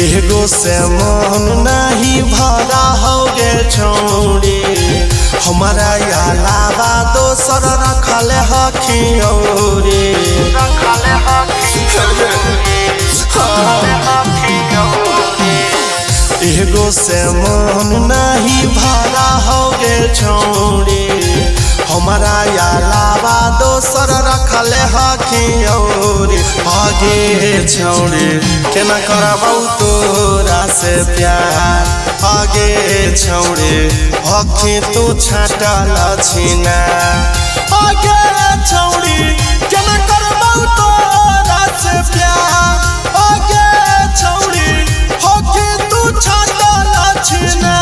एगो से मन नहीं भरा हो गे छौड़ी हमारा अलावा दोसर रखल हखियौरी एगो से मन नहीं भरा हो गे छौड़ी हमारा अलावा दोसर रखल हखियौरी आगे छौड़ी केना करबौ तोरा से प्यार आगे छौड़ी हखी तू छाटल छिना आगे छौड़ी केना करबौ तोरा से प्यार आगे छौड़ी हखी तू छाटल छिना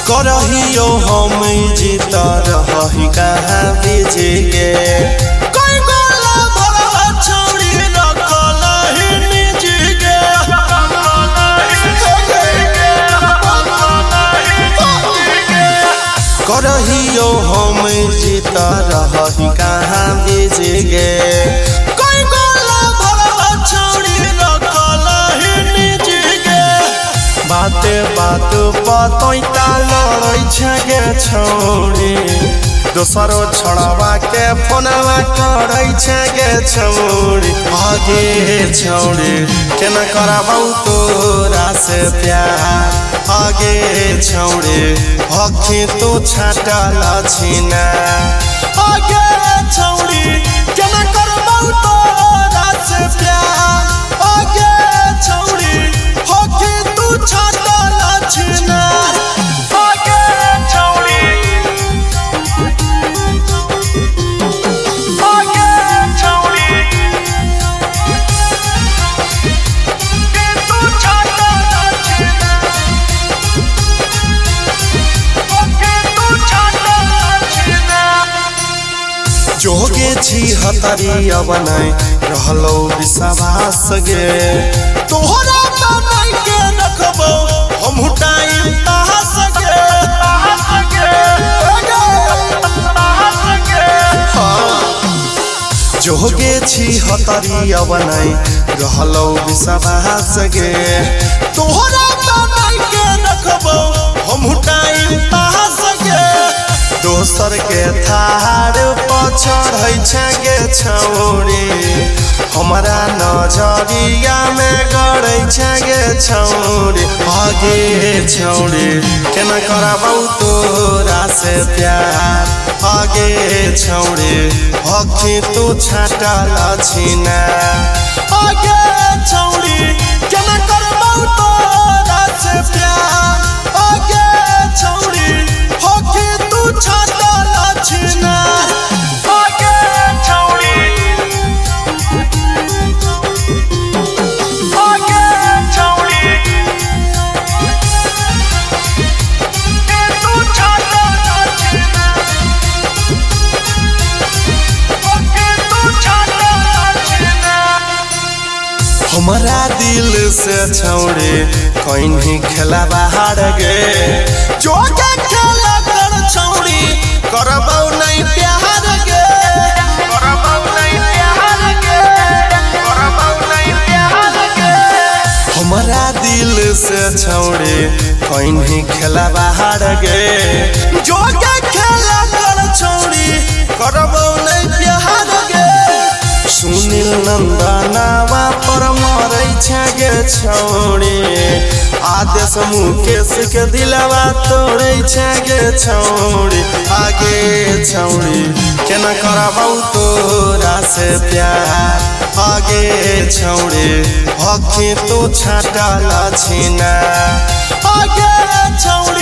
करहियो हम जीत रही कहाँ बीज गे कोई गोला भरा छौड़ी रखल ही निज गे करहियो हम जीत रही कहाँ बीज गे कोई गोला भरा छौड़ी रखल ही निज गे बाते बात पतैता लड़ै छगे छौड़ी दोसरो छड़वा के फोनवा करै छगे छौड़ी आगे छौड़ी केना करबौ तोरा से प्यार आगे छौड़ी हखी तू छाटल छिना आगे छौड़ी केना करबौ तोरा से प्यार आगे छौड़ी हखी तू छाटल छिना जोगे छी हतरी अबनाई रहलो विश्वास गे तोहरा बनाई के रखबो हम टाइम पास गे जोगे छी हतरी अबनाई रहलो विश्वास गे तोहरा बनाई के रखबो हम टाइम पास गे दोसर के थार पछड़ै छगे छौड़ी हमारा नजरिया में गड़ै छगे छौड़ी आगे छौड़ी केना करबौ तोरा से प्यार आगे छौड़ी हखी तू छाटल छिना आगे छौड़ी केना करबौ तोरा से प्यार आगे छौड़ी हखी तू छाटल छिना हमारा दिल से छौड़ी कहीं खेला बाहर गे जो के खेला कर छौड़ी करबौ नहीं प्यार गे करबौ नहीं प्यार गे करबौ नहीं प्यार गे हमारा दिल से छौड़ी कहीं खेला बाहर गे जो के खेला कर छौड़ी करबौ नहीं प्यार गे सुनील नंदनावा पर मरै छगे छौड़ी आदेश मुकेश के दिलवा तोड़ै छगे छौड़ी आगे छौड़ी केना करबौ तोरा से प्यार आगे छौड़ी हखी तू छाटल छिना आगे छौड़ी।